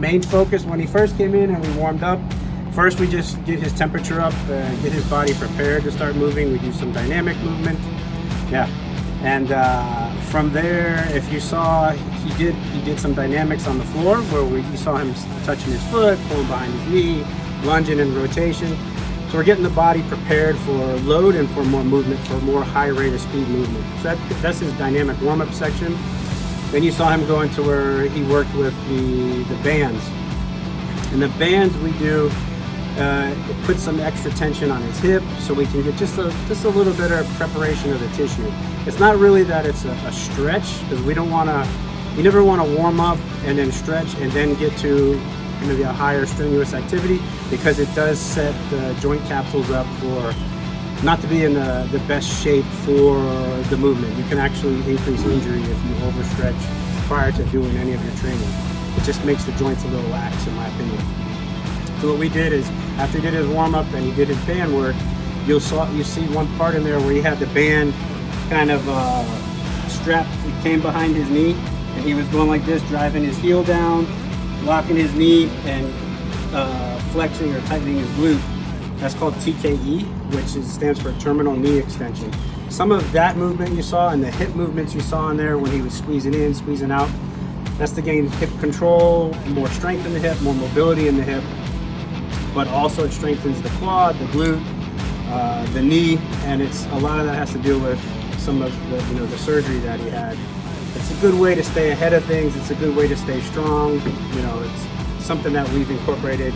main focus when he first came in and we warmed up, first we just get his temperature up, get his body prepared to start moving. We do some dynamic movement. Yeah. And from there, if you saw, he did some dynamics on the floor where you saw him touching his foot, pulling behind his knee, lunging in rotation. So we're getting the body prepared for load and for more movement, for more high rate of speed movement. So that's his dynamic warm-up section. Then you saw him go into where he worked with the bands. And the bands we do, it puts some extra tension on his hip so we can get just a little bit of preparation of the tissue. It's not really that it's a stretch, because we don't want to, you never want to warm up and then stretch and then get to maybe a higher strenuous activity, because it does set the joint capsules up for not to be in the best shape for the movement. You can actually increase injury if you overstretch prior to doing any of your training. It just makes the joints a little lax, in my opinion. So what we did is, after he did his warm-up and he did his band work, you see one part in there where he had the band kind of strapped. It came behind his knee, and he was going like this, driving his heel down, locking his knee, and flexing or tightening his glute. That's called TKE, which stands for terminal knee extension. Some of that movement you saw and the hip movements you saw in there when he was squeezing in, squeezing out, that's to gain hip control, more strength in the hip, more mobility in the hip, but also it strengthens the quad, the glute, the knee, and a lot of that has to do with some of the surgery that he had. It's a good way to stay ahead of things. It's a good way to stay strong. It's something that we've incorporated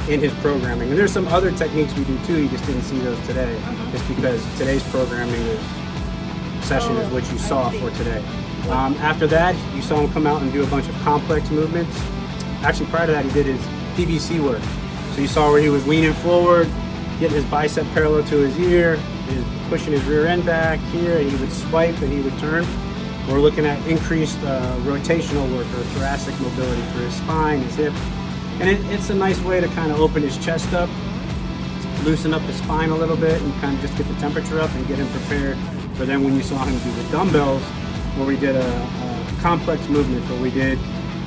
in his programming. And there's some other techniques we do too. You just didn't see those today. It's because today's programming session is what you saw for today. After that, you saw him come out and do a bunch of complex movements. Actually, prior to that, he did his PVC work. So you saw where he was leaning forward, getting his bicep parallel to his ear, pushing his rear end back here, and he would swipe and he would turn. We're looking at increased rotational work or thoracic mobility for his spine, his hip. And it's a nice way to kind of open his chest up, loosen up the spine a little bit, and kind of just get the temperature up and get him prepared for then when you saw him do the dumbbells, where we did a complex movement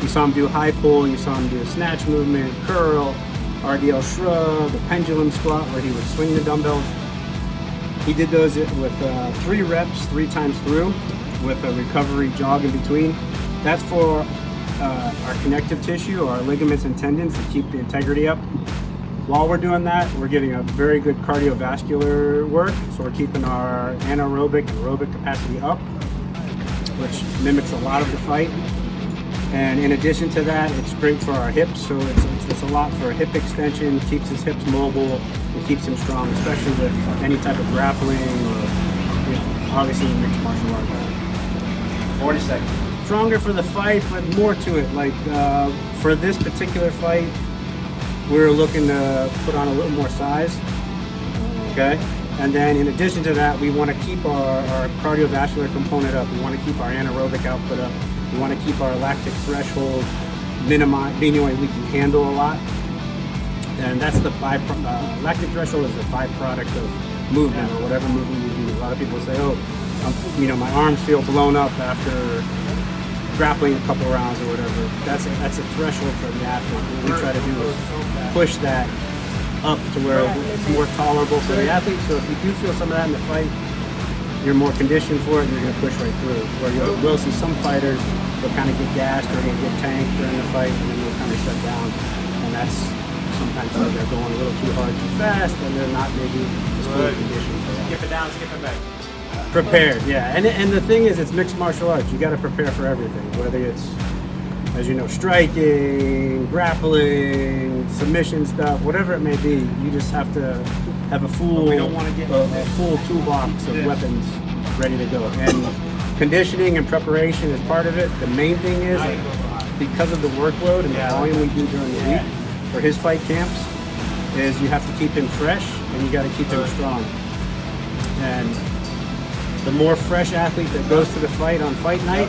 you saw him do high pull, you saw him do a snatch movement, curl, RDL shrug, the pendulum squat where he would swing the dumbbells. He did those with 3 reps, 3 times through, with a recovery jog in between. That's for our connective tissue, our ligaments and tendons, to keep the integrity up. While we're doing that, we're getting a very good cardiovascular work, so we're keeping our anaerobic and aerobic capacity up, which mimics a lot of the fight. And in addition to that, it's great for our hips, so it's a lot for hip extension, keeps his hips mobile, and keeps him strong, especially with any type of grappling or obviously mixed martial arts. 40 seconds. Stronger for the fight, but more to it. Like for this particular fight, we're looking to put on a little more size. Okay, and then in addition to that, we want to keep our cardiovascular component up. We want to keep our anaerobic output up. We want to keep our lactic threshold minimized, meaning we can handle a lot. And that's the lactic threshold is the byproduct of movement or whatever movement you do. A lot of people say, oh, my arms feel blown up after grappling a couple rounds or whatever. That's a threshold for the athlete. What we try to do is push that up to where it's more tolerable for the athlete. So if you do feel some of that in the fight, you're more conditioned for it and you're going to push right through. Where you will see some fighters, they'll kind of get gassed or they'll get tanked during the fight and then they'll kind of shut down. And that's sometimes they're going a little too hard, too fast, and they're not maybe as fully conditioned for that. Skip it down, skip it back. Prepared, yeah. And the thing is, it's mixed martial arts. You got to prepare for everything, whether it's, as you know, striking, grappling, submission stuff, whatever it may be. You just have to have a full toolbox of weapons ready to go. And conditioning and preparation is part of it. The main thing is, because of the workload and the volume we do during the week for his fight camps, is you have to keep him fresh and you got to keep him strong. And the more fresh athlete that goes to the fight on fight night,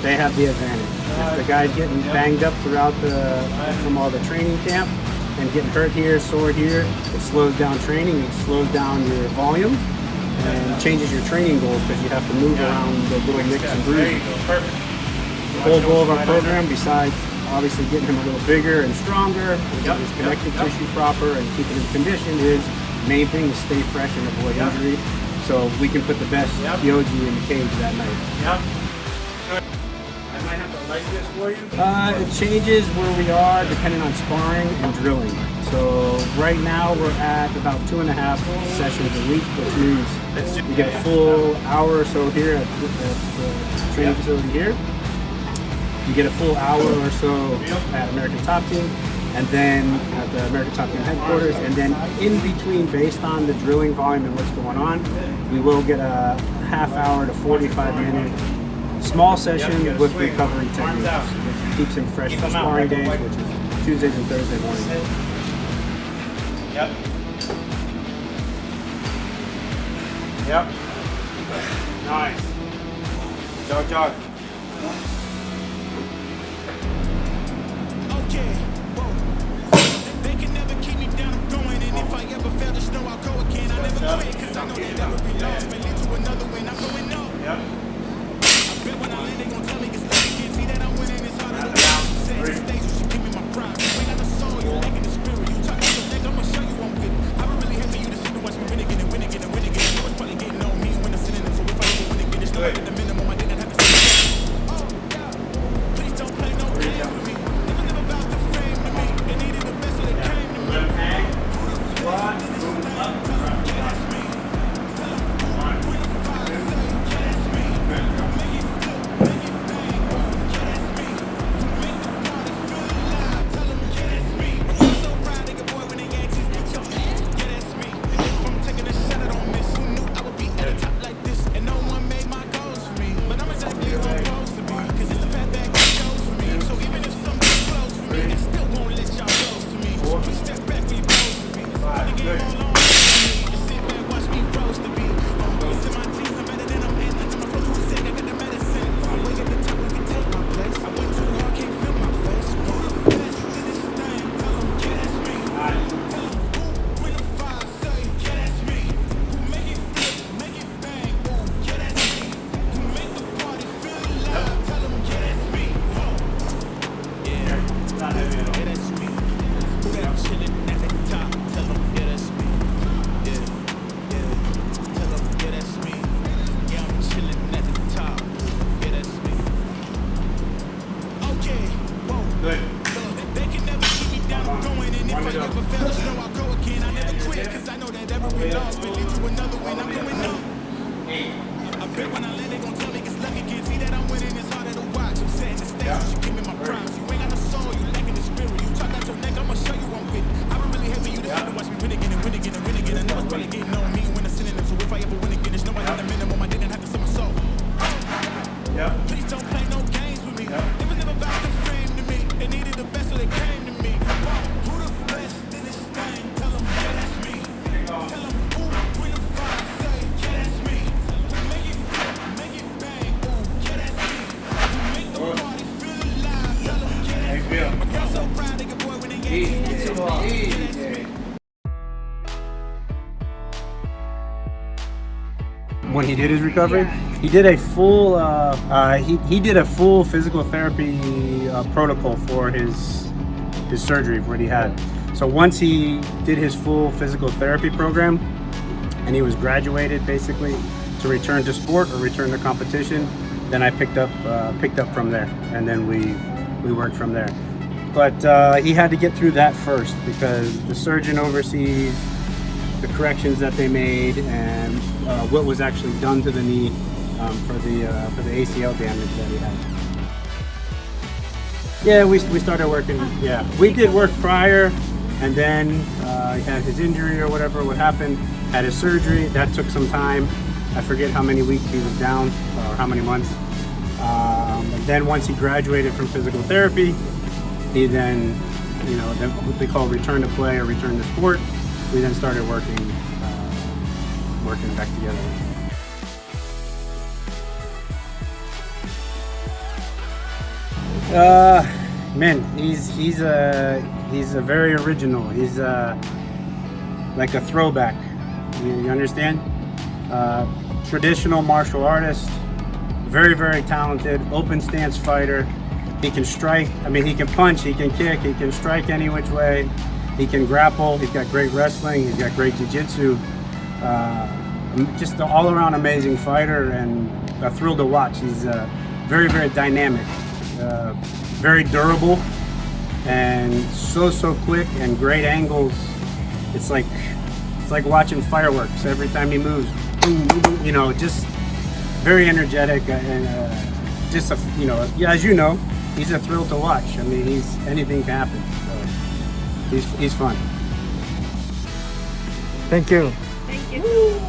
they have the advantage. If the guy's getting banged up from all the training camp and getting hurt here, sore here, it slows down training, it slows down your volume, and changes your training goals because you have to move around the little nicks and bruises. The whole goal of our program, besides obviously getting him a little bigger and stronger, getting his connective tissue proper, and keeping him conditioned is the main thing to stay fresh and avoid injury. So we can put the best Kyoji in the cage that night. I might have to light this for you. It changes where we are depending on sparring and drilling. So right now we're at about 2.5 sessions a week, which means we get a full hour or so here at the training facility here. You get a full hour or so at American Top Team, and then at the American Top Team headquarters, and then in between, based on the drilling volume and what's going on, we will get a half hour to 45-minute small session with recovery techniques, which keeps him fresh for sparring days, which is Tuesdays and Thursday mornings. Yep. Yep. Nice. Jog. Okay. They can never keep me down, I'm going. And if I ever fail to snow, I'll go again. I never quit, cause I know that I will be lost. May lead to another win, I'm going up. Yep. I bet when I land, they gon' tell me it's like you can't see that I'm winning. It's harder to win. Say the stage, you should give me my prize. You ain't got the soul, you lacking the spirit. You talk about the neck, I'ma show you I'm with it. I don't really hate for you to sit and watch me win again and win again and win again. You know it's probably getting on me when I'm sitting in. So if I ever win again, it's no at the minimum. I didn't have to say that. Oh, yeah. Please don't play no games with me. It was never about the fame to me. They needed the best, so they came to me. Let him hang. Squat. Move up. Good. They can never keep me down, I'm going. And if I ever fail to snow, I'll go again. I never quit, cause I know that every win lost may lead to another win. I'm going up. I bet when I land, they gon' tell me it's lucky. Can't see that I'm winning, it's harder to watch. I'm setting the stage, you should give me my prize. You ain't got no soul, you lacking the spirit. You talk out your neck, I'ma show you I'm with it. I don't really hate for you to sit and watch me win again and win again and win again. I know it's probably getting on me when I'm sitting in. So if I ever win again, it's no at the minimum. I didn't have to sell my soul. Please don't play no games with me. It was never about the fame to me. They needed the best, so they came to me. Who the best in this thing? Tell them, yeah, that's me. Tell them, ooh, bring the fire, say, yeah, that's me. We make it bang, ooh, yeah, that's me. We make the party feel alive. Tell them, yeah, that's me. My girl so proud, they get boy when they get you. Yeah, that's me. When he did his recovery, he did a full he did a full physical therapy protocol for his surgery what he had. So once he did his full physical therapy program and he was graduated basically to return to sport or return to competition, then I picked up from there, and then we worked from there. But he had to get through that first because the surgeon oversees the corrections that they made and what was actually done to the knee for the ACL damage that he had. Yeah, we started working. Yeah, we did work prior, and then he had his injury or whatever. What happened? Had his surgery. That took some time. I forget how many weeks he was down or how many months. And then once he graduated from physical therapy, he then, then what they call return to play or return to sport. We then started working back together. Man, he's a very original. He's like a throwback. You understand? Traditional martial artist, very talented, open stance fighter. He can strike. I mean, he can punch, he can kick, he can strike any which way. He can grapple. He's got great wrestling. He's got great jiu-jitsu. Just an all-around amazing fighter and a thrill to watch. He's very, very dynamic, very durable, and so quick and great angles. It's like watching fireworks every time he moves. Boom, boom, boom, you know, just very energetic and just a, you know, as you know, he's a thrill to watch. I mean, anything can happen. So he's fun. Thank you. Thank you.